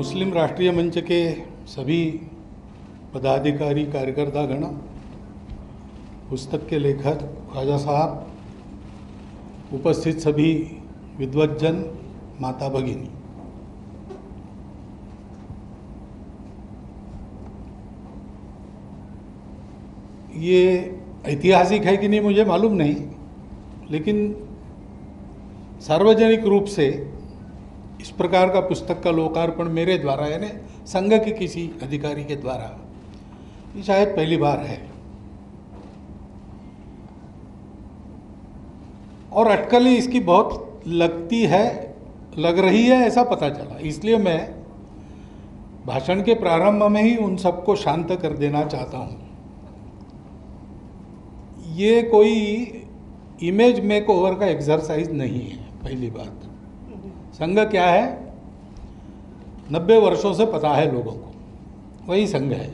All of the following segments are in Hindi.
मुस्लिम राष्ट्रीय मंच के सभी पदाधिकारी कार्यकर्ता गण, पुस्तक के लेखक ख्वाजा साहब, उपस्थित सभी विद्वज्जन, माता भगिनी, ये ऐतिहासिक है कि नहीं मुझे मालूम नहीं, लेकिन सार्वजनिक रूप से इस प्रकार का पुस्तक का लोकार्पण मेरे द्वारा यानी संघ के किसी अधिकारी के द्वारा ये शायद पहली बार है। और अटकलें इसकी बहुत लग रही है ऐसा पता चला, इसलिए मैं भाषण के प्रारंभ में ही उन सबको शांत कर देना चाहता हूँ। ये कोई इमेज मेकओवर का एक्सरसाइज नहीं है। पहली बात, संघ क्या है 90 वर्षों से पता है लोगों को, वही संघ है।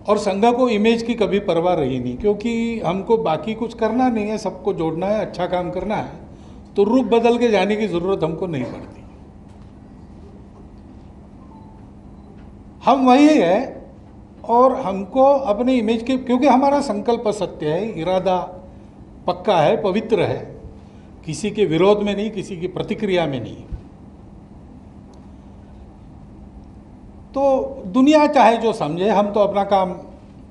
और संघ को इमेज की कभी परवाह रही नहीं, क्योंकि हमको बाकी कुछ करना नहीं है, सबको जोड़ना है, अच्छा काम करना है, तो रूप बदल के जाने की जरूरत हमको नहीं पड़ती। हम वही है और हमको अपने इमेज के, क्योंकि हमारा संकल्प सत्य है, इरादा पक्का है, पवित्र है, किसी के विरोध में नहीं, किसी की प्रतिक्रिया में नहीं। तो दुनिया चाहे जो समझे, हम तो अपना काम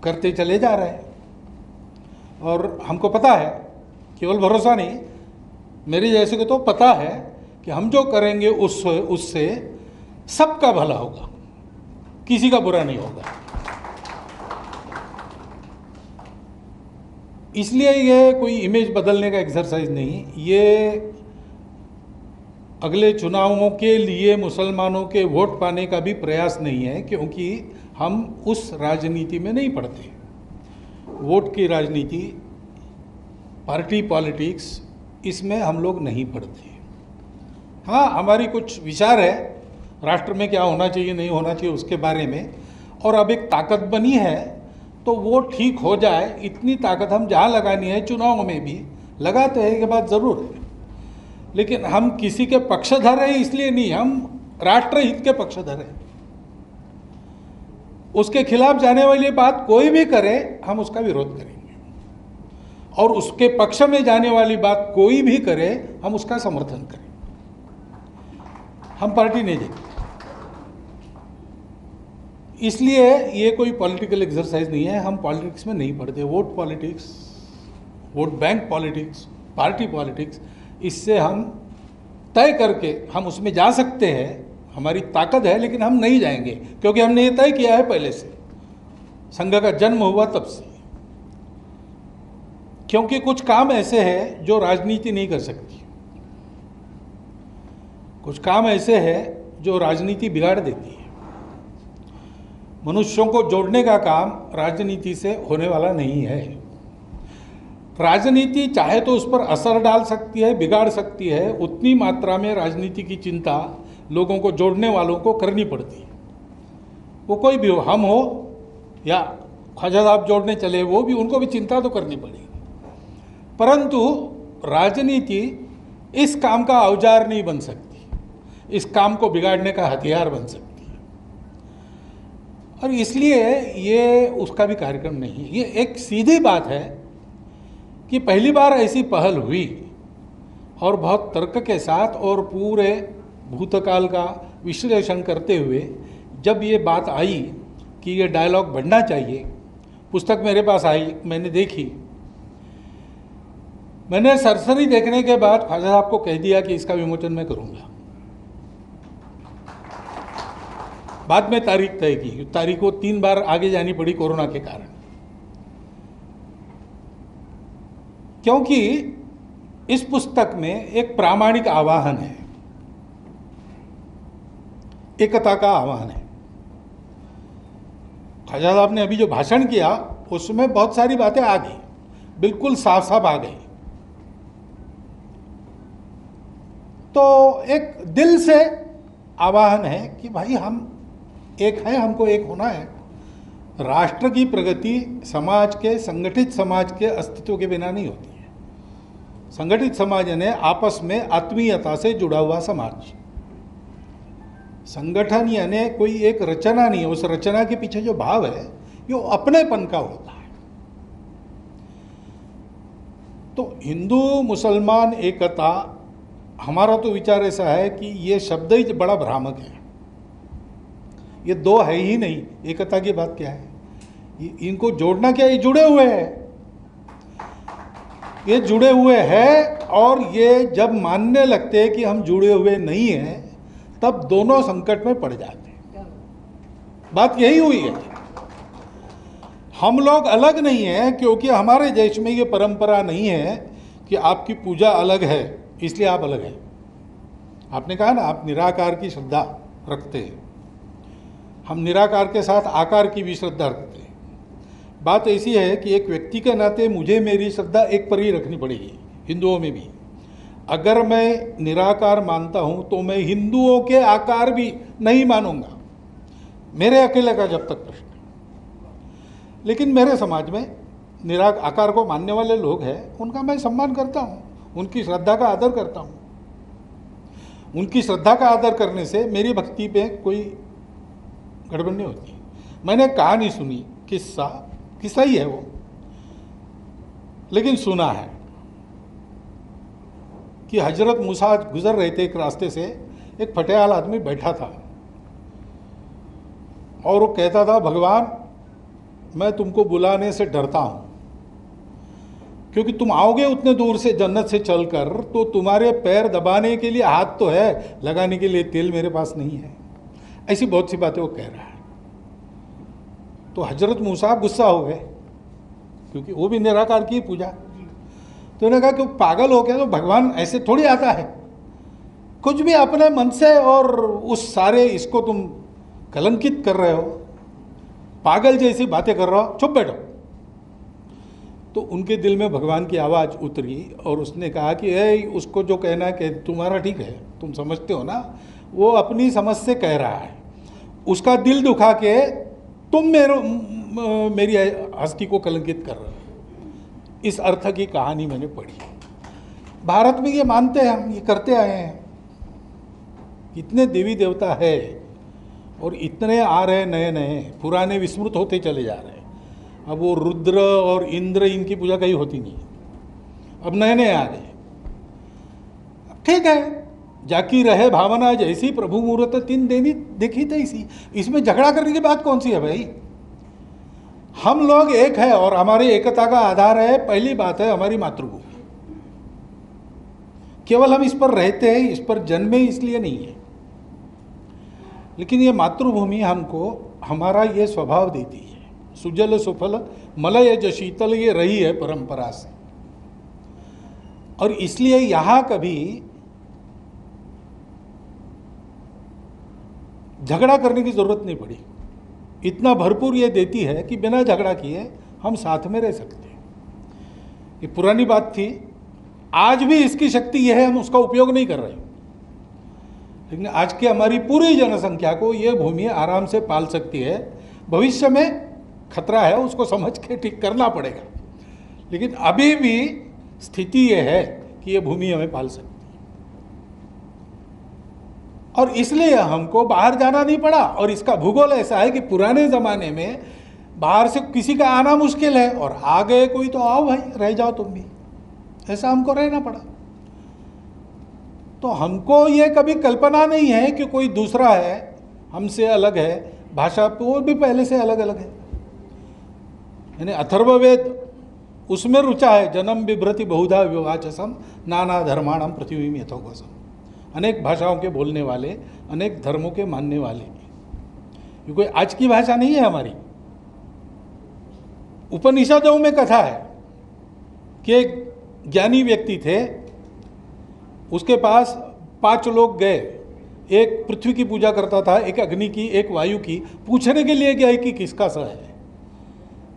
करते चले जा रहे हैं। और हमको पता है, केवल भरोसा नहीं, मेरे जैसे को तो पता है कि हम जो करेंगे उससे सबका भला होगा, किसी का बुरा नहीं होगा। इसलिए ये कोई इमेज बदलने का एक्सरसाइज नहीं, ये अगले चुनावों के लिए मुसलमानों के वोट पाने का भी प्रयास नहीं है, क्योंकि हम उस राजनीति में नहीं पड़ते। वोट की राजनीति, पार्टी पॉलिटिक्स, इसमें हम लोग नहीं पड़ते। हाँ, हमारी कुछ विचार है राष्ट्र में क्या होना चाहिए, नहीं होना चाहिए उसके बारे में, और अब एक ताकत बनी है तो वो ठीक हो जाए, इतनी ताकत हम जहाँ लगानी है चुनाव में भी लगाते हैं, ये बात ज़रूर है। लेकिन हम किसी के पक्षधर हैं इसलिए नहीं, हम राष्ट्रहित के पक्षधर हैं। उसके खिलाफ जाने वाली बात कोई भी करे, हम उसका विरोध करेंगे, और उसके पक्ष में जाने वाली बात कोई भी करे, हम उसका समर्थन करेंगे। हम पार्टी नहीं देखते। इसलिए ये कोई पॉलिटिकल एक्सरसाइज नहीं है, हम पॉलिटिक्स में नहीं पढ़ते। Vote politics, vote bank politics, party politics, इससे हम तय करके हम उसमें जा सकते हैं, हमारी ताकत है, लेकिन हम नहीं जाएंगे, क्योंकि हमने ये तय किया है पहले से, संघ का जन्म हुआ तब से। क्योंकि कुछ काम ऐसे हैं जो राजनीति नहीं कर सकती, कुछ काम ऐसे हैं जो राजनीति बिगाड़ देती है। मनुष्यों को जोड़ने का काम राजनीति से होने वाला नहीं है। राजनीति चाहे तो उस पर असर डाल सकती है, बिगाड़ सकती है, उतनी मात्रा में राजनीति की चिंता लोगों को जोड़ने वालों को करनी पड़ती है। वो कोई भी हो, हम हो या ख्वाजा साहब जोड़ने चले, वो भी, उनको भी चिंता तो करनी पड़ेगी। परंतु राजनीति इस काम का औजार नहीं बन सकती, इस काम को बिगाड़ने का हथियार बन सकती है। और इसलिए ये उसका भी कार्यक्रम नहीं है। ये एक सीधी बात है कि पहली बार ऐसी पहल हुई और बहुत तर्क के साथ और पूरे भूतकाल का विश्लेषण करते हुए जब ये बात आई कि ये डायलॉग बढ़ना चाहिए, पुस्तक मेरे पास आई, मैंने देखी, मैंने सरसरी देखने के बाद ख्वाजा साहब को कह दिया कि इसका विमोचन मैं करूँगा। बाद में तारीख तय की, तारीख को 3 बार आगे जानी पड़ी कोरोना के कारण, क्योंकि इस पुस्तक में एक प्रामाणिक आह्वान है, एकता का आह्वान है। ख्वाजा साहब ने अभी जो भाषण किया उसमें बहुत सारी बातें आ गई, बिल्कुल साफ साफ आ गई। तो एक दिल से आह्वान है कि भाई हम एक है, हमको एक होना है। राष्ट्र की प्रगति समाज के, संगठित समाज के अस्तित्व के बिना नहीं होती है। संगठित समाज यानी आपस में आत्मीयता से जुड़ा हुआ समाज। संगठन यानी कोई एक रचना नहीं है, उस रचना के पीछे जो भाव है ये अपनेपन का होता है। तो हिंदू मुसलमान एकता, हमारा तो विचार ऐसा है कि ये शब्द ही बड़ा भ्रामक है। ये दो है ही नहीं, एकता की बात क्या है? इनको जोड़ना क्या, ये जुड़े हुए हैं, ये जुड़े हुए हैं। और ये जब मानने लगते हैं कि हम जुड़े हुए नहीं हैं, तब दोनों संकट में पड़ जाते हैं। बात यही हुई है। हम लोग अलग नहीं हैं क्योंकि हमारे देश में ये परंपरा नहीं है कि आपकी पूजा अलग है इसलिए आप अलग हैं। आपने कहा ना, आप निराकार की श्रद्धा रखते हैं, हम निराकार के साथ आकार की भी श्रद्धा रखते हैं। बात ऐसी है कि एक व्यक्ति के नाते मुझे मेरी श्रद्धा एक पर ही रखनी पड़ेगी, हिंदुओं में भी। अगर मैं निराकार मानता हूं तो मैं हिंदुओं के आकार भी नहीं मानूंगा, मेरे अकेले का जब तक प्रश्न। लेकिन मेरे समाज में आकार को मानने वाले लोग हैं, उनका मैं सम्मान करता हूं, उनकी श्रद्धा का आदर करता हूं। उनकी श्रद्धा का आदर करने से मेरी भक्ति पे कोई गड़बड़ नहीं होती। मैंने कहानी सुनी, किस्सा ही है वो, लेकिन सुना है कि हजरत मूसा गुजर रहे थे एक रास्ते से, एक फटेहाल आदमी बैठा था और वो कहता था, भगवान मैं तुमको बुलाने से डरता हूं क्योंकि तुम आओगे उतने दूर से जन्नत से चलकर, तो तुम्हारे पैर दबाने के लिए हाथ तो है, लगाने के लिए तेल मेरे पास नहीं है। ऐसी बहुत सी बातें वो कह रहा है। तो हजरत मूसा गुस्सा हो गए क्योंकि वो भी निराकार की पूजा। तो उन्होंने कहा कि पागल हो गया, तो भगवान ऐसे थोड़ी आता है, कुछ भी अपने मन से और उस सारे इसको तुम कलंकित कर रहे हो, पागल जैसी बातें कर रहे हो, चुप बैठो। तो उनके दिल में भगवान की आवाज़ उतरी और उसने कहा कि उसको जो कहना है कि तुम्हारा ठीक है, तुम समझते हो ना, वो अपनी समझ से कह रहा है, उसका दिल दुखा के तुम मेरी हस्ती को कलंकित कर रहे हो। इस अर्थ की कहानी मैंने पढ़ी। भारत में ये मानते हैं, हम ये करते आए हैं। इतने देवी देवता है और इतने आ रहे नए नए, पुराने विस्मृत होते चले जा रहे हैं। अब वो रुद्र और इंद्र, इनकी पूजा कहीं होती नहीं, अब नए नए आ गए। ठीक है, जाकी रहे भावना जैसी, प्रभु मुहूर्त तीन देनी देखी तैसी। इसमें झगड़ा करने की बात कौन सी है भाई? हम लोग एक है और हमारी एकता का आधार है, पहली बात है हमारी मातृभूमि। केवल हम इस पर रहते हैं, इस पर जन्मे इसलिए नहीं है, लेकिन ये मातृभूमि हमको हमारा ये स्वभाव देती है। सुजल सुफल मलय ज शीतल, ये रही है परंपरा से। और इसलिए यहां कभी झगड़ा करने की जरूरत नहीं पड़ी। इतना भरपूर ये देती है कि बिना झगड़ा किए हम साथ में रह सकते हैं। ये पुरानी बात थी, आज भी इसकी शक्ति यह है, हम उसका उपयोग नहीं कर रहे। लेकिन आज की हमारी पूरी जनसंख्या को ये भूमि आराम से पाल सकती है। भविष्य में खतरा है, उसको समझ के ठीक करना पड़ेगा, लेकिन अभी भी स्थिति यह है कि ये भूमि हमें पाल सकती है। और इसलिए हमको बाहर जाना नहीं पड़ा। और इसका भूगोल ऐसा है कि पुराने ज़माने में बाहर से किसी का आना मुश्किल है, और आ गए कोई तो आओ भाई, रह जाओ तुम भी, ऐसा हमको रहना पड़ा। तो हमको ये कभी कल्पना नहीं है कि कोई दूसरा है, हमसे अलग है। भाषा वो भी पहले से अलग अलग है। यानी अथर्ववेद उसमें रुचा है, जन्म बिभ्रति बहुधा विवाचसम नाना धर्माणम पृथ्वी यथोगसम। अनेक भाषाओं के बोलने वाले, अनेक धर्मों के मानने वाले। ये कोई आज की भाषा नहीं है हमारी। उपनिषदों में कथा है कि एक ज्ञानी व्यक्ति थे, उसके पास 5 लोग गए। एक पृथ्वी की पूजा करता था, एक अग्नि की, एक वायु की। पूछने के लिए गया कि किसका सा है।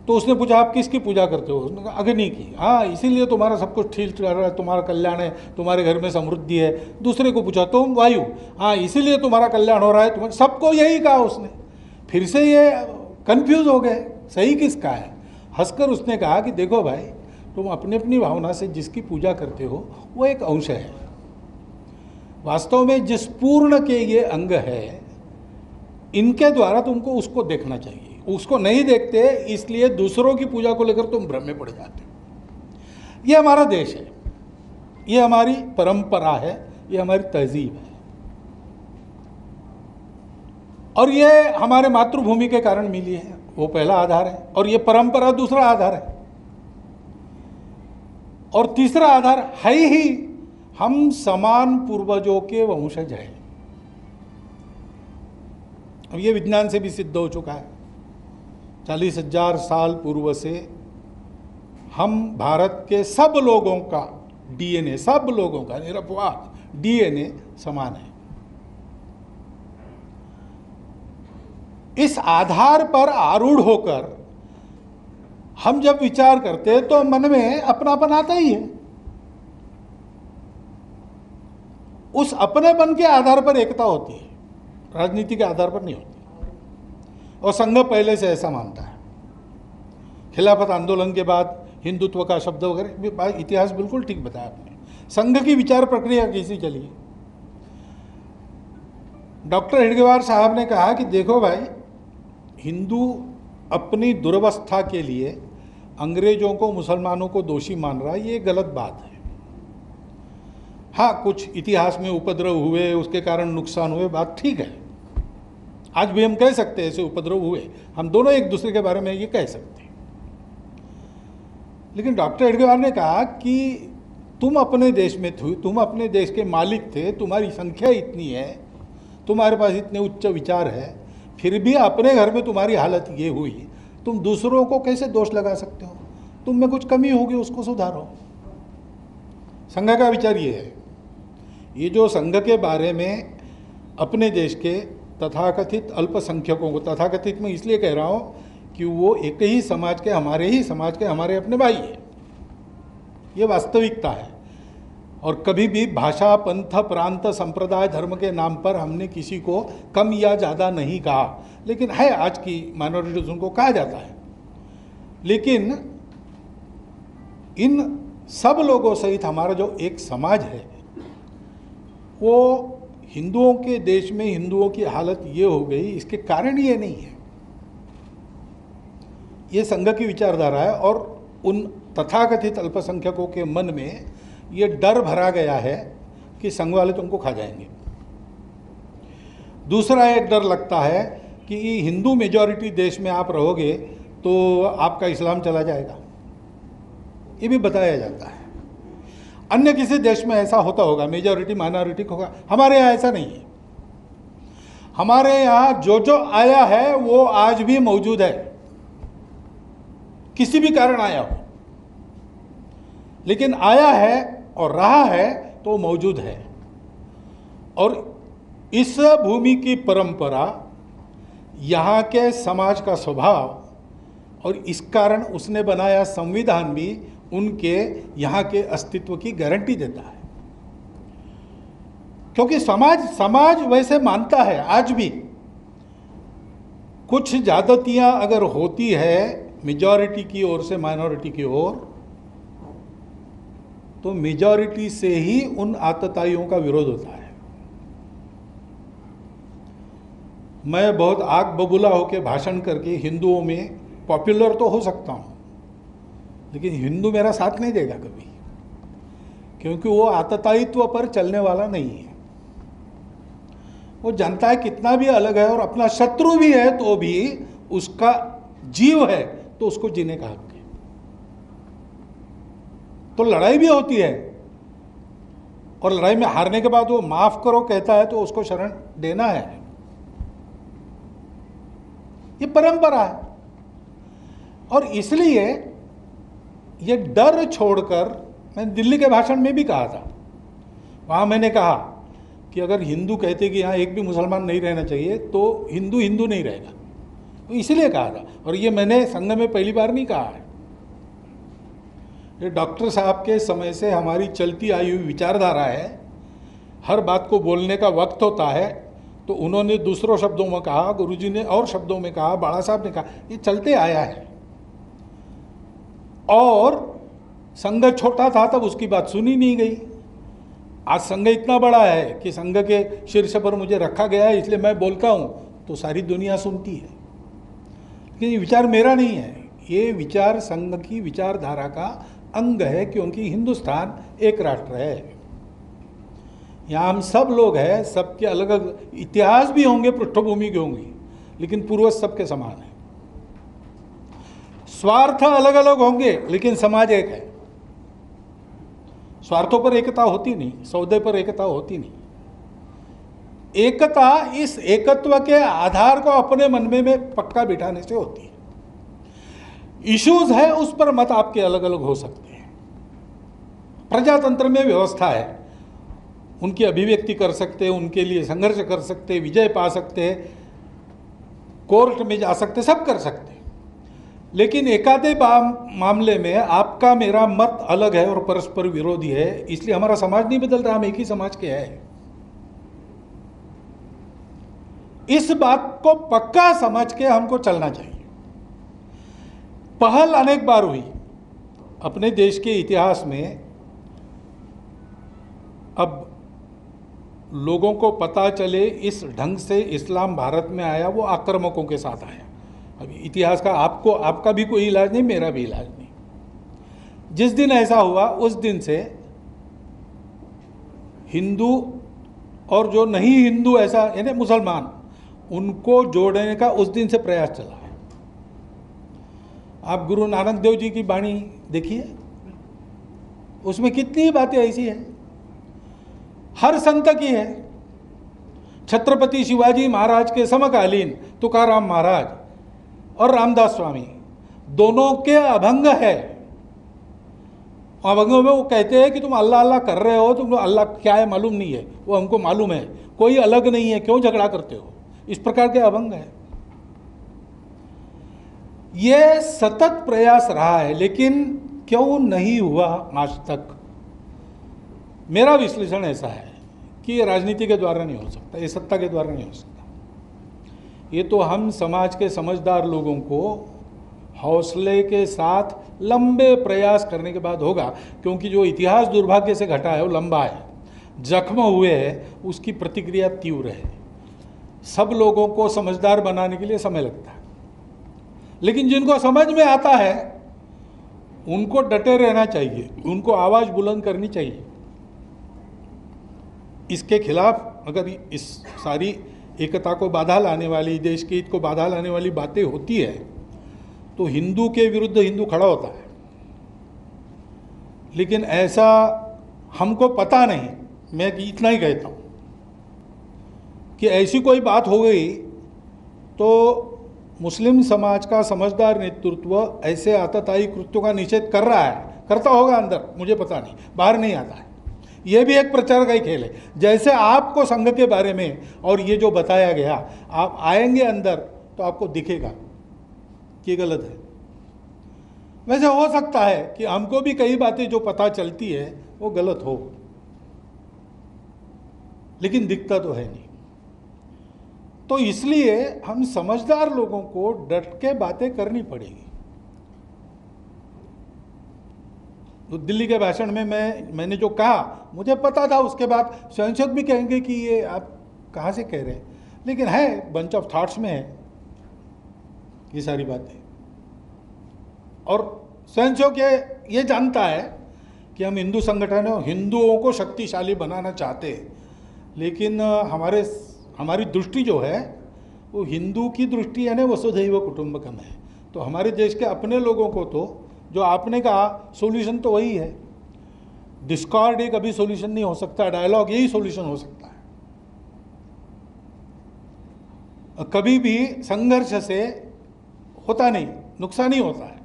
तो उसने पूछा, आप किसकी पूजा करते हो? उसने कहा अग्नि की। हाँ, इसीलिए तुम्हारा सब कुछ ठीक चल रहा है, तुम्हारा कल्याण है, तुम्हारे घर में समृद्धि है। दूसरे को पूछा, तुम वायु। हाँ, इसीलिए तुम्हारा कल्याण हो रहा है। तुम्हारे सबको यही कहा उसने। फिर से ये कंफ्यूज हो गए, सही किसका है? हंसकर उसने कहा कि देखो भाई, तुम अपनी अपनी भावना से जिसकी पूजा करते हो वो एक अंश है। वास्तव में जिस पूर्ण के ये अंग है इनके द्वारा तुमको उसको देखना चाहिए, उसको नहीं देखते इसलिए दूसरों की पूजा को लेकर तुम भ्रम में पड़ जाते। ये हमारा देश है, ये हमारी परंपरा है, ये हमारी तहजीब है, और ये हमारे मातृभूमि के कारण मिली है, वो पहला आधार है। और ये परंपरा दूसरा आधार है, और तीसरा आधार है ही हम समान पूर्वजों के वंशज हैं। अब ये विज्ञान से भी सिद्ध हो चुका है। 40,000 साल पूर्व से हम भारत के सब लोगों का डीएनए, सब लोगों का निरपवाद डीएनए समान है। इस आधार पर आरूढ़ होकर हम जब विचार करते हैं तो मन में अपनापन आता ही है। उस अपनेपन के आधार पर एकता होती है, राजनीति के आधार पर नहीं होती। और संघ पहले से ऐसा मानता है। खिलाफत आंदोलन के बाद हिंदुत्व का शब्द वगैरह, इतिहास बिल्कुल ठीक बताया आपने। संघ की विचार प्रक्रिया कैसी चली है? डॉक्टर हेडगेवार साहब ने कहा कि देखो भाई, हिंदू अपनी दुर्वस्था के लिए अंग्रेजों को, मुसलमानों को दोषी मान रहा है, ये गलत बात है। हाँ, कुछ इतिहास में उपद्रव हुए, उसके कारण नुकसान हुए, बात ठीक है। आज भी हम कह सकते हैं ऐसे उपद्रव हुए, हम दोनों एक दूसरे के बारे में ये कह सकते हैं। लेकिन डॉक्टर हेडगेवार ने कहा कि तुम अपने देश में थे, तुम अपने देश के मालिक थे, तुम्हारी संख्या इतनी है, तुम्हारे पास इतने उच्च विचार है, फिर भी अपने घर में तुम्हारी हालत ये हुई, तुम दूसरों को कैसे दोष लगा सकते हो? तुम में कुछ कमी होगी, उसको सुधारो। संघ का विचार ये है। ये जो संघ के बारे में अपने देश के तथाकथित अल्पसंख्यकों को, तथाकथित में इसलिए कह रहा हूँ कि वो एक ही समाज के, हमारे ही समाज के, हमारे अपने भाई है, ये वास्तविकता है। और कभी भी भाषा, पंथ, प्रांत, संप्रदाय, धर्म के नाम पर हमने किसी को कम या ज़्यादा नहीं कहा, लेकिन है आज की माइनॉरिटीज उनको कहा जाता है। लेकिन इन सब लोगों सहित हमारा जो एक समाज है, वो हिंदुओं के देश में हिंदुओं की हालत ये हो गई, इसके कारण ये नहीं है। ये संघ की विचारधारा है, और उन तथाकथित अल्पसंख्यकों के मन में ये डर भरा गया है कि संघ वाले तुमको खा जाएंगे। दूसरा एक डर लगता है कि हिंदू मेजॉरिटी देश में आप रहोगे तो आपका इस्लाम चला जाएगा, ये भी बताया जाता है। अन्य किसी देश में ऐसा होता होगा, मेजॉरिटी माइनॉरिटी होगा, हमारे यहाँ ऐसा नहीं है। हमारे यहाँ जो जो आया है वो आज भी मौजूद है, किसी भी कारण आया हो, लेकिन आया है और रहा है तो मौजूद है। और इस भूमि की परंपरा, यहाँ के समाज का स्वभाव, और इस कारण उसने बनाया संविधान भी उनके यहाँ के अस्तित्व की गारंटी देता है। क्योंकि समाज वैसे मानता है आज भी। कुछ ज्यादतियां अगर होती है मेजॉरिटी की ओर से माइनॉरिटी की ओर, तो मेजॉरिटी से ही उन आतताइयों का विरोध होता है। मैं बहुत आग बबूला होकर भाषण करके हिंदुओं में पॉपुलर तो हो सकता हूं, लेकिन हिंदू मेरा साथ नहीं देगा कभी, क्योंकि वो आततायित्व पर चलने वाला नहीं है। वो जानता है कितना भी अलग है और अपना शत्रु भी है तो भी उसका जीव है तो उसको जीने का हक है। तो लड़ाई भी होती है, और लड़ाई में हारने के बाद वो माफ करो कहता है तो उसको शरण देना है। ये परंपरा है। और इसलिए ये डर छोड़कर, मैंने दिल्ली के भाषण में भी कहा था, वहां मैंने कहा कि अगर हिंदू कहते कि यहाँ एक भी मुसलमान नहीं रहना चाहिए तो हिंदू हिंदू नहीं रहेगा, तो इसलिए कहा था। और ये मैंने संघ में पहली बार नहीं कहा है, ये डॉक्टर साहब के समय से हमारी चलती आई हुई विचारधारा है। हर बात को बोलने का वक्त होता है तो उन्होंने दूसरों शब्दों में कहा, गुरुजी ने और शब्दों में कहा, बाड़ा साहब ने कहा, ये चलते आया है। और संघ छोटा था तब उसकी बात सुनी नहीं गई। आज संघ इतना बड़ा है कि संघ के शीर्ष पर मुझे रखा गया है, इसलिए मैं बोलता हूँ तो सारी दुनिया सुनती है। लेकिन ये विचार मेरा नहीं है, ये विचार संघ की विचारधारा का अंग है, क्योंकि हिंदुस्तान एक राष्ट्र है। यहाँ हम सब लोग हैं, सबके अलग अलग इतिहास भी होंगे, पृष्ठभूमि की होंगी, लेकिन पूर्वज सबके समान है। स्वार्थ अलग अलग होंगे, लेकिन समाज एक है। स्वार्थों पर एकता होती नहीं, सौदे पर एकता होती नहीं। एकता इस एकत्व के आधार को अपने मन में पक्का बिठाने से होती है। इश्यूज है, उस पर मत आपके अलग अलग हो सकते हैं। प्रजातंत्र में व्यवस्था है, उनकी अभिव्यक्ति कर सकते हैं, उनके लिए संघर्ष कर सकते हैं, विजय पा सकते हैं, कोर्ट में जा सकते, सब कर सकते हैं। लेकिन एकाधे मामले में आपका मेरा मत अलग है और परस्पर विरोधी है, इसलिए हमारा समाज नहीं बदल रहा, हम एक ही समाज के हैं। इस बात को पक्का समझ के हमको चलना चाहिए। पहल अनेक बार हुई अपने देश के इतिहास में। अब लोगों को पता चले इस ढंग से इस्लाम भारत में आया, वो आक्रामकों के साथ आया। अभी इतिहास का आपका भी कोई इलाज नहीं, मेरा भी इलाज नहीं। जिस दिन ऐसा हुआ उस दिन से हिंदू और जो नहीं हिंदू, ऐसा यानी मुसलमान, उनको जोड़ने का उस दिन से प्रयास चला है। आप गुरु नानक देव जी की वाणी देखिए, उसमें कितनी बातें ऐसी हैं, हर संत की है। छत्रपति शिवाजी महाराज के समकालीन तुकाराम महाराज और रामदास स्वामी दोनों के अभंग है। अभंगों में वो कहते हैं कि तुम अल्लाह अल्लाह कर रहे हो, तुम अल्लाह क्या है मालूम नहीं है, वो हमको मालूम है, कोई अलग नहीं है, क्यों झगड़ा करते हो। इस प्रकार के अभंग है। ये सतत प्रयास रहा है, लेकिन क्यों नहीं हुआ आज तक। मेरा विश्लेषण ऐसा है कि ये राजनीति के द्वारा नहीं हो सकता, ये सत्ता के द्वारा नहीं हो सकता। ये तो हम समाज के समझदार लोगों को हौसले के साथ लंबे प्रयास करने के बाद होगा, क्योंकि जो इतिहास दुर्भाग्य से घटा है वो लंबा है, जख्म हुए हैं, उसकी प्रतिक्रिया तीव्र है। सब लोगों को समझदार बनाने के लिए समय लगता है, लेकिन जिनको समझ में आता है उनको डटे रहना चाहिए, उनको आवाज़ बुलंद करनी चाहिए। इसके खिलाफ अगर इस सारी एकता को बाधा लाने वाली, देश के हित को बाधा लाने वाली बातें होती है, तो हिंदू के विरुद्ध हिंदू खड़ा होता है। लेकिन ऐसा हमको पता नहीं, मैं इतना ही कहता हूँ कि ऐसी कोई बात हो गई तो मुस्लिम समाज का समझदार नेतृत्व ऐसे आतताई कृत्यों का निषेध कर रहा है, करता होगा अंदर, मुझे पता नहीं, बाहर नहीं आता है। ये भी एक प्रचार का ही खेल है। जैसे आपको संघ के बारे में और ये जो बताया गया, आप आएंगे अंदर तो आपको दिखेगा कि गलत है। वैसे हो सकता है कि हमको भी कई बातें जो पता चलती है वो गलत हो, लेकिन दिखता तो है नहीं। तो इसलिए हम समझदार लोगों को डट के बातें करनी पड़ेगी। तो दिल्ली के भाषण में मैंने जो कहा, मुझे पता था, उसके बाद स्वयंसेवक भी कहेंगे कि ये आप कहाँ से कह रहे हैं, लेकिन है बंच ऑफ थॉट्स में है ये सारी बातें। और स्वयंसेवक ये जानता है कि हम हिंदू संगठन है, हिंदुओं को शक्तिशाली बनाना चाहते हैं, लेकिन हमारी दृष्टि जो है वो हिंदू की दृष्टि है ना, वसुधैव कुटुंबकम है। तो हमारे देश के अपने लोगों को तो जो आपने कहा सॉल्यूशन तो वही है। डिस्कॉर्ड एक अभी सॉल्यूशन नहीं हो सकता, डायलॉग यही सॉल्यूशन हो सकता है। कभी भी संघर्ष से होता नहीं, नुकसान ही होता है।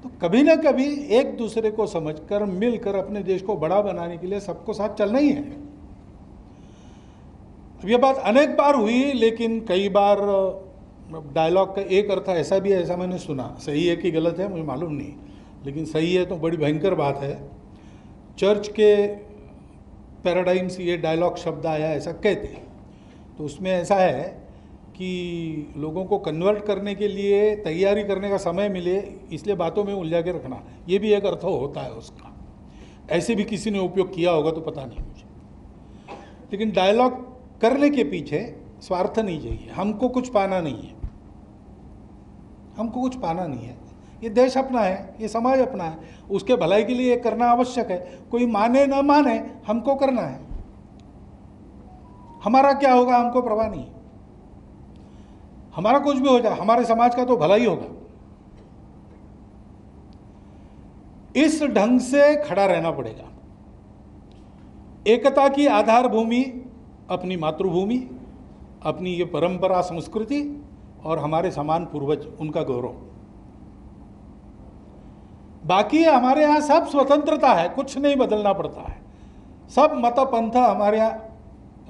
तो कभी ना कभी एक दूसरे को समझकर मिलकर अपने देश को बड़ा बनाने के लिए सबको साथ चलना ही है। अब ये बात अनेक बार हुई, लेकिन कई बार डायलॉग का एक अर्थ ऐसा भी है, ऐसा मैंने सुना, सही है कि गलत है मुझे मालूम नहीं, लेकिन सही है तो बड़ी भयंकर बात है। चर्च के पैराडाइम से ये डायलॉग शब्द आया, ऐसा कहते हैं। तो उसमें ऐसा है कि लोगों को कन्वर्ट करने के लिए तैयारी करने का समय मिले, इसलिए बातों में उलझा के रखना, ये भी एक अर्थ होता है उसका। ऐसे भी किसी ने उपयोग किया होगा तो पता नहीं मुझे, लेकिन डायलॉग करने के पीछे स्वार्थ नहीं चाहिए, हमको कुछ पाना नहीं है, हमको कुछ पाना नहीं है। ये देश अपना है, ये समाज अपना है, उसके भलाई के लिए करना आवश्यक है। कोई माने ना माने, हमको करना है। हमारा क्या होगा हमको परवाह नहीं, हमारा कुछ भी हो जाए, हमारे समाज का तो भला ही होगा। इस ढंग से खड़ा रहना पड़ेगा। एकता की आधार भूमि अपनी मातृभूमि, अपनी ये परंपरा संस्कृति और हमारे समान पूर्वज, उनका गौरव। बाकी हमारे यहाँ सब स्वतंत्रता है, कुछ नहीं बदलना पड़ता है। सब मत पंथ हमारे यहाँ,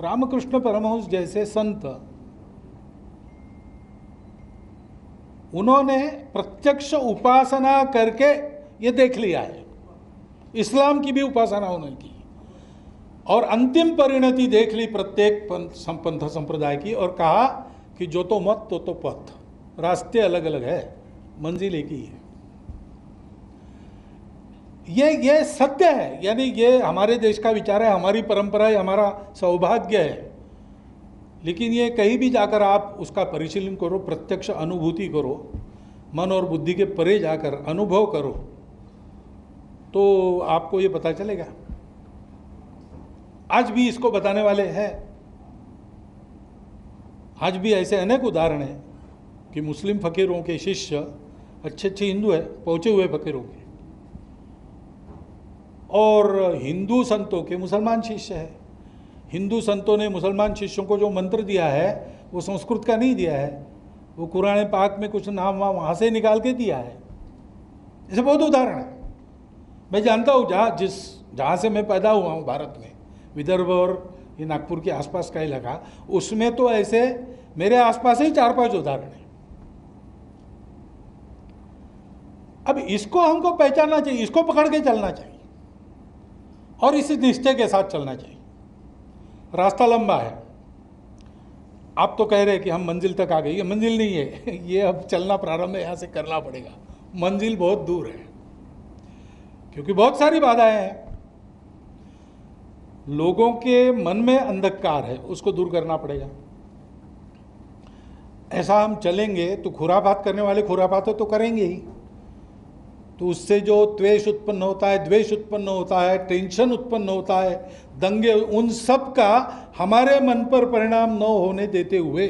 रामकृष्ण परमहंस जैसे संत, उन्होंने प्रत्यक्ष उपासना करके ये देख लिया है। इस्लाम की भी उपासना उन्होंने की और अंतिम परिणति देख ली प्रत्येक पंथ संप्रदाय की, और कहा कि जो तो मत तो पथ, रास्ते अलग अलग है, मंजिल एक ही है। ये सत्य है, यानी ये हमारे देश का विचार है, हमारी परंपरा है, हमारा सौभाग्य है। लेकिन ये कहीं भी जाकर आप उसका परिशीलन करो, प्रत्यक्ष अनुभूति करो, मन और बुद्धि के परे जाकर अनुभव करो, तो आपको ये पता चलेगा। आज भी इसको बताने वाले हैं, आज भी ऐसे अनेक उदाहरण हैं कि मुस्लिम फकीरों के शिष्य अच्छे अच्छे हिंदू है, पहुंचे हुए फकीरों के, और हिंदू संतों के मुसलमान शिष्य है। हिंदू संतों ने मुसलमान शिष्यों को जो मंत्र दिया है वो संस्कृत का नहीं दिया है, वो कुरान पाक में कुछ नाम वहाँ से निकाल के दिया है। ऐसे बहुत उदाहरण है। मैं जानता हूँ जहाँ से मैं पैदा हुआ हूँ भारत में, विदर्भ और ये नागपुर के आसपास का इलाका, उसमें तो ऐसे मेरे आसपास ही 4-5 उदाहरण हैं। अब इसको हमको पहचानना चाहिए, इसको पकड़ के चलना चाहिए और इसी निश्चय के साथ चलना चाहिए। रास्ता लंबा है। आप तो कह रहे हैं कि हम मंजिल तक आ गए, ये मंजिल नहीं है, ये अब चलना प्रारंभ है, यहाँ से करना पड़ेगा। मंजिल बहुत दूर है, क्योंकि बहुत सारी बाधाएं हैं। लोगों के मन में अंधकार है, उसको दूर करना पड़ेगा। ऐसा हम चलेंगे तो खुरापात करने वाले खुरापात तो करेंगे ही, तो उससे जो द्वेष उत्पन्न होता है, द्वेष उत्पन्न होता है, टेंशन उत्पन्न होता है, दंगे, उन सब का हमारे मन पर परिणाम न होने देते हुए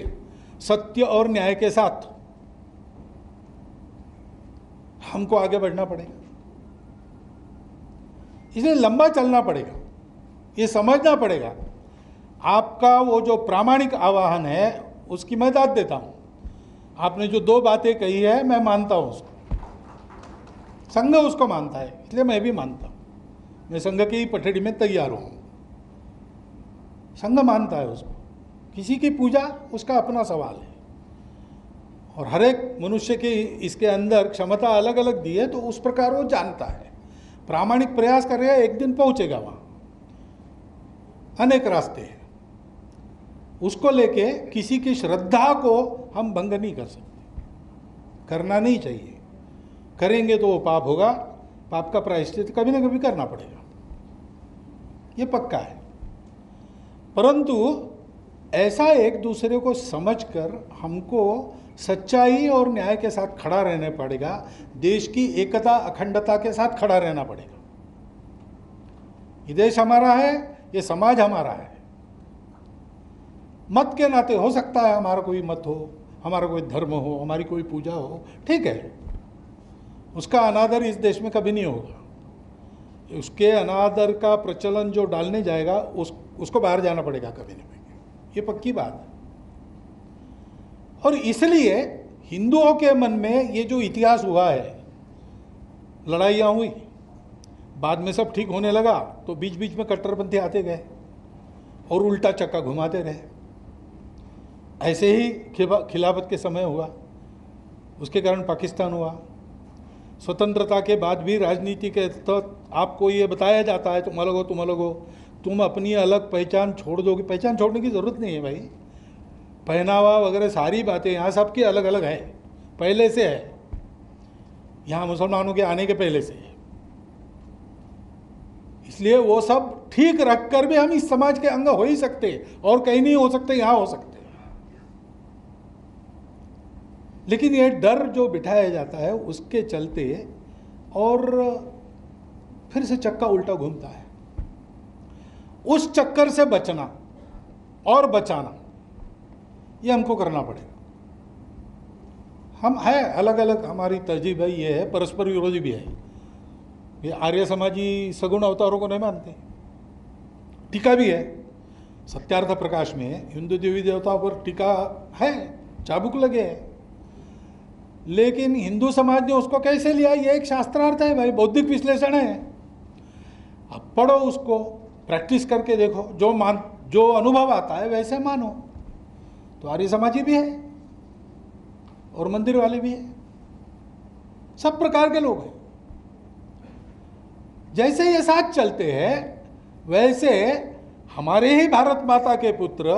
सत्य और न्याय के साथ हमको आगे बढ़ना पड़ेगा। इसलिए लंबा चलना पड़ेगा, ये समझना पड़ेगा। आपका वो जो प्रामाणिक आह्वान है उसकी मैं दाद देता हूँ। आपने जो 2 बातें कही है मैं मानता हूँ उसको, संघ उसको मानता है, इसलिए मैं भी मानता हूँ। मैं संघ की पठड़ी में तैयार हूँ। संघ मानता है उसको, किसी की पूजा उसका अपना सवाल है, और हर एक मनुष्य के इसके अंदर क्षमता अलग अलग दी है, तो उस प्रकार वो जानता है। प्रामाणिक प्रयास करेगा, एक दिन पहुंचेगा वहाँ। अनेक रास्ते हैं, उसको लेके किसी की श्रद्धा को हम भंग नहीं कर सकते, करना नहीं चाहिए। करेंगे तो वो पाप होगा, पाप का प्रायश्चित कभी ना कभी करना पड़ेगा, ये पक्का है। परंतु ऐसा एक दूसरे को समझकर हमको सच्चाई और न्याय के साथ खड़ा रहना पड़ेगा, देश की एकता अखंडता के साथ खड़ा रहना पड़ेगा। ये देश हमारा है, ये समाज हमारा है। मत के नाते हो सकता है हमारा कोई मत हो, हमारा कोई धर्म हो, हमारी कोई पूजा हो, ठीक है, उसका अनादर इस देश में कभी नहीं होगा। उसके अनादर का प्रचलन जो डालने जाएगा उसको बाहर जाना पड़ेगा कभी नहीं, ये पक्की बात है। और इसलिए हिंदुओं के मन में ये जो इतिहास हुआ है, लड़ाइयाँ हुई, बाद में सब ठीक होने लगा, तो बीच बीच में कट्टरपंथी आते गए और उल्टा चक्का घुमाते रहे। ऐसे ही खिलाफत के समय हुआ, उसके कारण पाकिस्तान हुआ। स्वतंत्रता के बाद भी राजनीति के तहत आपको ये बताया जाता है तुम अलग हो, तुम अपनी अलग पहचान छोड़ दोगे। पहचान छोड़ने की ज़रूरत नहीं है भाई, पहनावा वगैरह सारी बातें यहाँ सबकी अलग अलग है, पहले से है, यहाँ मुसलमानों के आने के पहले से है। इसलिए वो सब ठीक रखकर भी हम इस समाज के अंग हो ही सकते, और कहीं नहीं हो सकते, यहां हो सकते। लेकिन ये डर जो बिठाया जाता है उसके चलते और फिर से चक्का उल्टा घूमता है। उस चक्कर से बचना और बचाना ये हमको करना पड़ेगा। हम है अलग अलग, हमारी तहजीब है, ये है, परस्पर विरोधी भी है। ये आर्य समाजी सगुण अवतारों को नहीं मानते, टीका भी है। सत्यार्थ प्रकाश में हिंदू देवी देवताओं पर टीका है, चाबुक लगे है। लेकिन हिंदू समाज ने उसको कैसे लिया, ये एक शास्त्रार्थ है भाई, बौद्धिक विश्लेषण है। अब पढ़ो उसको, प्रैक्टिस करके देखो, जो अनुभव आता है वैसे मानो। तो आर्य समाजी भी है और मंदिर वाले भी है, सब प्रकार के लोग हैं। जैसे ये साथ चलते हैं वैसे हमारे ही भारत माता के पुत्र,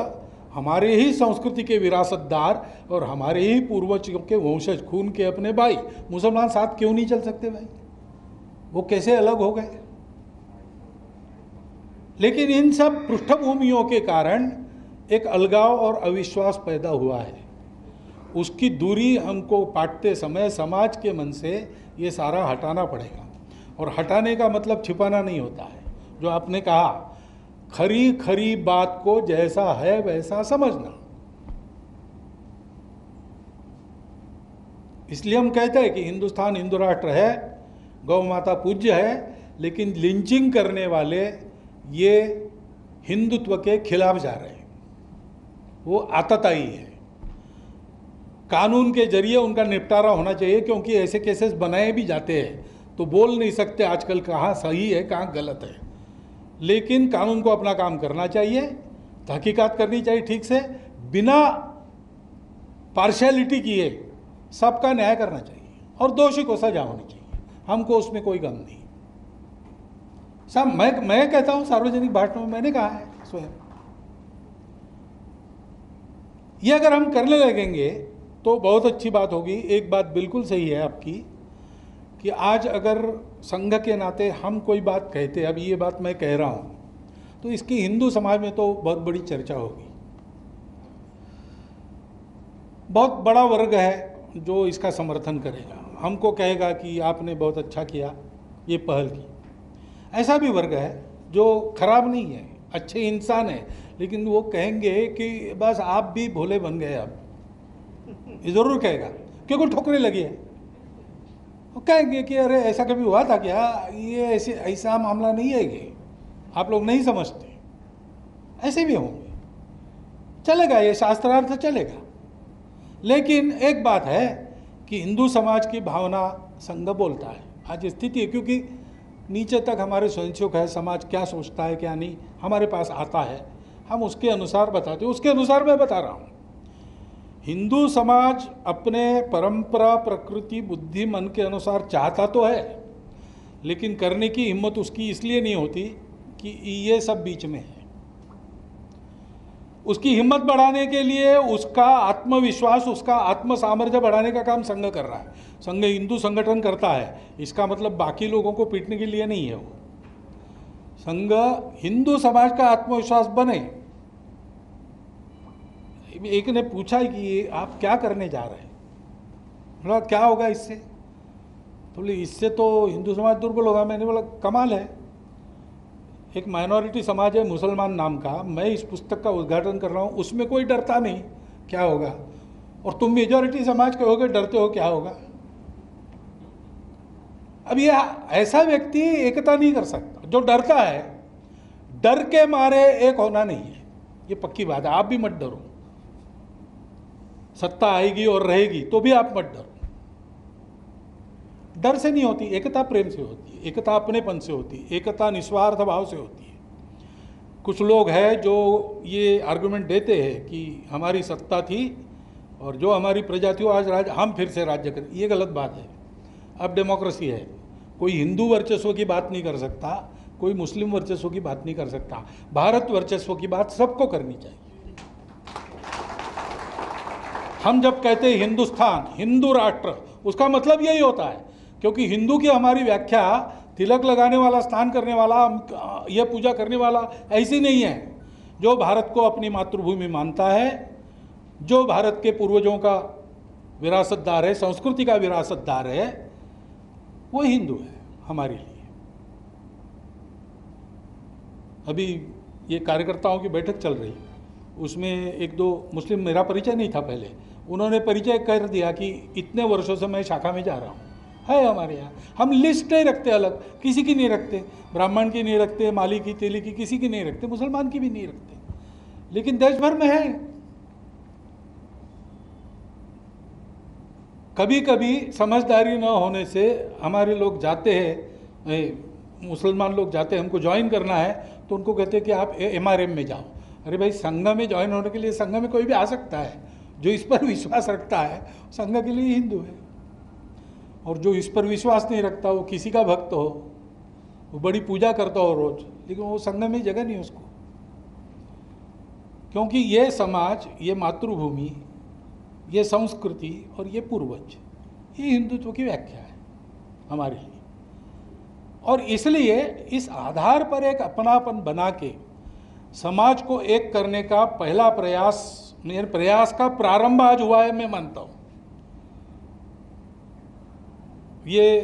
हमारे ही संस्कृति के विरासतदार और हमारे ही पूर्वजों के वंशज, खून के अपने भाई मुसलमान साथ क्यों नहीं चल सकते भाई? वो कैसे अलग हो गए? लेकिन इन सब पृष्ठभूमियों के कारण एक अलगाव और अविश्वास पैदा हुआ है। उसकी दूरी हमको पाटते समय समाज के मन से ये सारा हटाना पड़ेगा। और हटाने का मतलब छिपाना नहीं होता है। जो आपने कहा, खरी खरी बात को जैसा है वैसा समझना। इसलिए हम कहते हैं कि हिंदुस्तान हिंदू राष्ट्र है, गौ माता पूज्य है, लेकिन लिंचिंग करने वाले ये हिंदुत्व के खिलाफ जा रहे हैं। वो आतताई है। कानून के जरिए उनका निपटारा होना चाहिए, क्योंकि ऐसे केसेस बनाए भी जाते हैं तो बोल नहीं सकते आजकल कहाँ सही है कहाँ गलत है। लेकिन कानून को अपना काम करना चाहिए, तहकीकात करनी चाहिए ठीक से, बिना पार्शियलिटी किए सबका न्याय करना चाहिए और दोषी को सजा होनी चाहिए। हमको उसमें कोई गम नहीं। सब मैं कहता हूं, सार्वजनिक भाषणों में मैंने कहा है स्वयं। ये अगर हम करने लगेंगे तो बहुत अच्छी बात होगी। एक बात बिल्कुल सही है आपकी कि आज अगर संघ के नाते हम कोई बात कहते, अब ये बात मैं कह रहा हूँ, तो इसकी हिंदू समाज में तो बहुत बड़ी चर्चा होगी। बहुत बड़ा वर्ग है जो इसका समर्थन करेगा, हमको कहेगा कि आपने बहुत अच्छा किया, ये पहल की। ऐसा भी वर्ग है जो खराब नहीं है, अच्छे इंसान है, लेकिन वो कहेंगे कि बस आप भी भोले बन गए। अब ये ज़रूर कहेगा क्योंकि ठोकरे लगी है। वो कहेंगे कि अरे ऐसा कभी हुआ था क्या, ये ऐसा मामला नहीं है, ये आप लोग नहीं समझते। ऐसे भी होंगे, चलेगा, ये शास्त्रार्थ चलेगा। लेकिन एक बात है कि हिंदू समाज की भावना संघ बोलता है। आज स्थिति है क्योंकि नीचे तक हमारे स्वयंसेवक है, समाज क्या सोचता है क्या नहीं हमारे पास आता है, हम उसके अनुसार बताते हैं। उसके अनुसार मैं बता रहा हूँ, हिंदू समाज अपने परंपरा, प्रकृति, बुद्धि, मन के अनुसार चाहता तो है, लेकिन करने की हिम्मत उसकी इसलिए नहीं होती कि ये सब बीच में है। उसकी हिम्मत बढ़ाने के लिए उसका आत्मविश्वास, उसका आत्म सामर्थ्य बढ़ाने का काम संघ कर रहा है। संघ हिंदू संगठन करता है, इसका मतलब बाकी लोगों को पीटने के लिए नहीं है। वो संघ हिंदू समाज का आत्मविश्वास बने। एक ने पूछा कि आप क्या करने जा रहे हैं, बोला क्या होगा इससे, तो बोले इससे तो हिंदू समाज दुर्बल होगा। मैंने बोला कमाल है, एक माइनॉरिटी समाज है मुसलमान नाम का, मैं इस पुस्तक का उद्घाटन कर रहा हूँ, उसमें कोई डरता नहीं, क्या होगा, और तुम मेजॉरिटी समाज के होगे डरते हो, क्या होगा। अब ये ऐसा व्यक्ति एकता नहीं कर सकता जो डरता है। डर के मारे एक होना नहीं है, ये पक्की बात है। आप भी मत डरो, सत्ता आएगी और रहेगी तो भी आप मत डरो। डर से नहीं होती एकता, प्रेम से होती है, एकता अपनेपन से होती है, एकता निस्वार्थ भाव से होती है। कुछ लोग हैं जो ये आर्गुमेंट देते हैं कि हमारी सत्ता थी और जो हमारी प्रजा थी आज हम फिर से राज्य करें, ये गलत बात है। अब डेमोक्रेसी है, कोई हिंदू वर्चस्व की बात नहीं कर सकता, कोई मुस्लिम वर्चस्व की बात नहीं कर सकता, भारत वर्चस्व की बात सबको करनी चाहिए। हम जब कहते हैं हिंदुस्तान हिंदू राष्ट्र, उसका मतलब यही होता है, क्योंकि हिंदू की हमारी व्याख्या तिलक लगाने वाला, स्नान करने वाला, यह पूजा करने वाला ऐसी नहीं है। जो भारत को अपनी मातृभूमि मानता है, जो भारत के पूर्वजों का विरासतदार है, संस्कृति का विरासतदार है, वो हिंदू है हमारे लिए। अभी ये कार्यकर्ताओं की बैठक चल रही, उसमें एक दो मुस्लिम, मेरा परिचय नहीं था पहले, उन्होंने परिचय कर दिया कि इतने वर्षों से मैं शाखा में जा रहा हूँ। है हमारे यहाँ, हम लिस्ट नहीं रखते, अलग किसी की नहीं रखते, ब्राह्मण की नहीं रखते, माली की, तेली की, किसी की नहीं रखते, मुसलमान की भी नहीं रखते, लेकिन देश भर में है। कभी कभी समझदारी न होने से हमारे लोग जाते हैं, मुसलमान लोग जाते हैं, हमको ज्वाइन करना है तो उनको कहते हैं कि आप MRM में जाओ। अरे भाई, संघ में ज्वाइन होने के लिए संघ में कोई भी आ सकता है। जो इस पर विश्वास रखता है संघ के लिए हिंदू है, और जो इस पर विश्वास नहीं रखता, वो किसी का भक्त हो, वो बड़ी पूजा करता हो रोज, लेकिन वो संघ में जगह नहीं उसको। क्योंकि ये समाज, ये मातृभूमि, ये संस्कृति और ये पूर्वज, ये हिंदुत्व की व्याख्या है हमारे लिए। और इसलिए इस आधार पर एक अपनापन बना के समाज को एक करने का पहला प्रयास, मेरे प्रयास का प्रारंभ आज हुआ है, मैं मानता हूँ। ये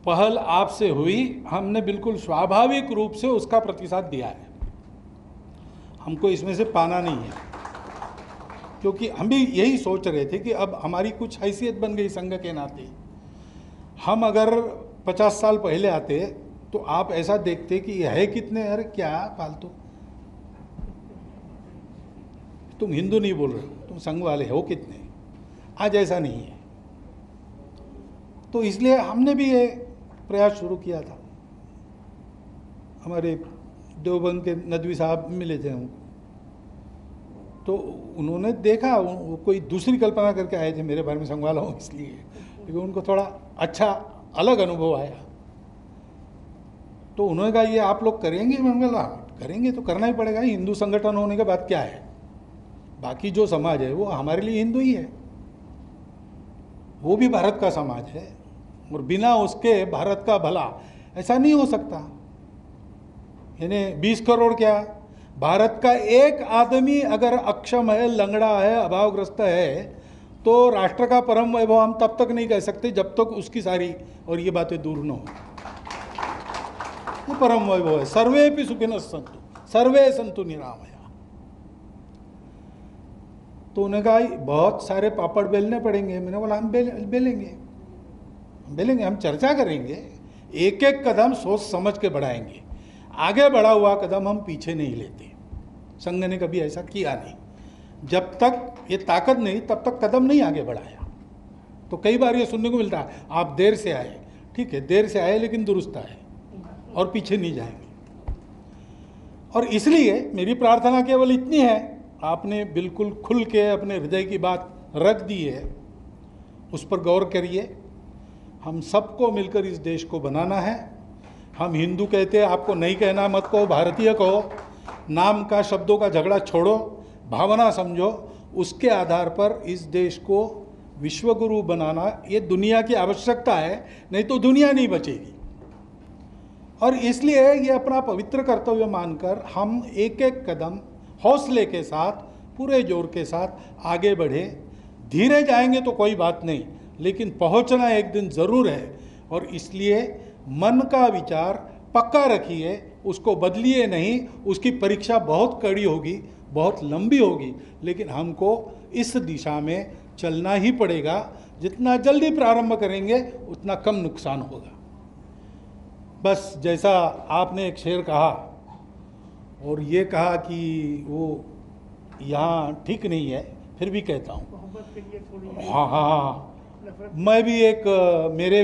पहल आपसे हुई, हमने बिल्कुल स्वाभाविक रूप से उसका प्रतिसाद दिया है, हमको इसमें से पाना नहीं है, क्योंकि हम भी यही सोच रहे थे कि अब हमारी कुछ हैसियत बन गई संघ के नाते। हम अगर 50 साल पहले आते तो आप ऐसा देखते कि ये है कितने, अरे क्या फालतू, तुम हिंदू नहीं बोल रहे हो, तुम संघ वाले हो कितने। आज ऐसा नहीं है, तो इसलिए हमने भी ये प्रयास शुरू किया था। हमारे देवबंद के नदवी साहब मिले थे हमको, तो उन्होंने देखा, वो कोई दूसरी कल्पना करके आए थे मेरे बारे में, संघ वाला हूँ इसलिए, लेकिन उनको थोड़ा अच्छा अलग अनुभव आया। तो उन्होंने कहा ये आप लोग करेंगे? मैंने कहा करेंगे, तो करना ही पड़ेगा, हिंदू संगठन होने के बाद क्या है, बाकी जो समाज है वो हमारे लिए हिंदू ही है, वो भी भारत का समाज है, और बिना उसके भारत का भला ऐसा नहीं हो सकता। यानी 20 करोड़ क्या, भारत का एक आदमी अगर अक्षम है, लंगड़ा है, अभावग्रस्त है, तो राष्ट्र का परम वैभव हम तब तक नहीं कह सकते जब तक उसकी सारी और ये बातें दूर न हो। ये परम वैभव है, सर्वेपि सुखिनः सन्तु, सर्वे सन्तु निरामया। तो उन्होंने कहा बहुत सारे पापड़ बेलने पड़ेंगे। मैंने बोला हम बेलेंगे, हम चर्चा करेंगे, एक एक कदम सोच समझ के बढ़ाएंगे, आगे बढ़ा हुआ कदम हम पीछे नहीं लेते। संघ ने कभी ऐसा किया नहीं, जब तक ये ताकत नहीं तब तक कदम नहीं आगे बढ़ाया। तो कई बार ये सुनने को मिलता है आप देर से आए, ठीक है देर से आए लेकिन दुरुस्त आए और पीछे नहीं जाएंगे। और इसलिए मेरी प्रार्थना केवल इतनी है, आपने बिल्कुल खुल के अपने हृदय की बात रख दी है, उस पर गौर करिए। हम सबको मिलकर इस देश को बनाना है। हम हिंदू कहते हैं, आपको नहीं कहना मत कहो, भारतीय कहो, नाम का शब्दों का झगड़ा छोड़ो, भावना समझो। उसके आधार पर इस देश को विश्वगुरु बनाना ये दुनिया की आवश्यकता है, नहीं तो दुनिया नहीं बचेगी। और इसलिए ये अपना पवित्र कर्तव्य मानकर हम एक एक कदम हौसले के साथ, पूरे जोर के साथ आगे बढ़े। धीरे जाएंगे तो कोई बात नहीं, लेकिन पहुंचना एक दिन ज़रूर है। और इसलिए मन का विचार पक्का रखिए, उसको बदलिए नहीं। उसकी परीक्षा बहुत कड़ी होगी, बहुत लंबी होगी, लेकिन हमको इस दिशा में चलना ही पड़ेगा। जितना जल्दी प्रारंभ करेंगे उतना कम नुकसान होगा। बस जैसा आपने एक शेर कहा और ये कहा कि वो यहाँ ठीक नहीं है, फिर भी कहता हूँ हाँ, मैं भी एक मेरे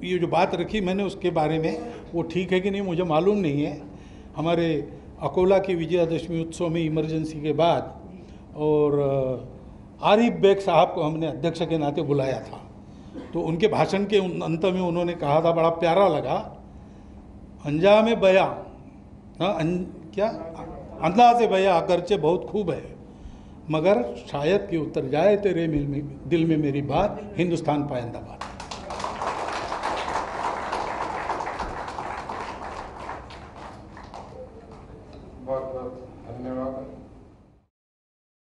ये जो बात रखी मैंने उसके बारे में, वो ठीक है कि नहीं मुझे मालूम नहीं है। हमारे अकोला की विजयादशमी उत्सव में इमरजेंसी के बाद और आरिफ बेग साहब को हमने अध्यक्ष के नाते बुलाया था, तो उनके भाषण के अंत में उन्होंने कहा था, बड़ा प्यारा लगा, अंजाम बया, हाँ क्या, अंदाज़ बया अगरचे बहुत खूब है, मगर शायद कि उतर जाए तेरे दिल में मेरी बात, हिंदुस्तान पाइंदाबाद। बहुत बहुत धन्यवाद।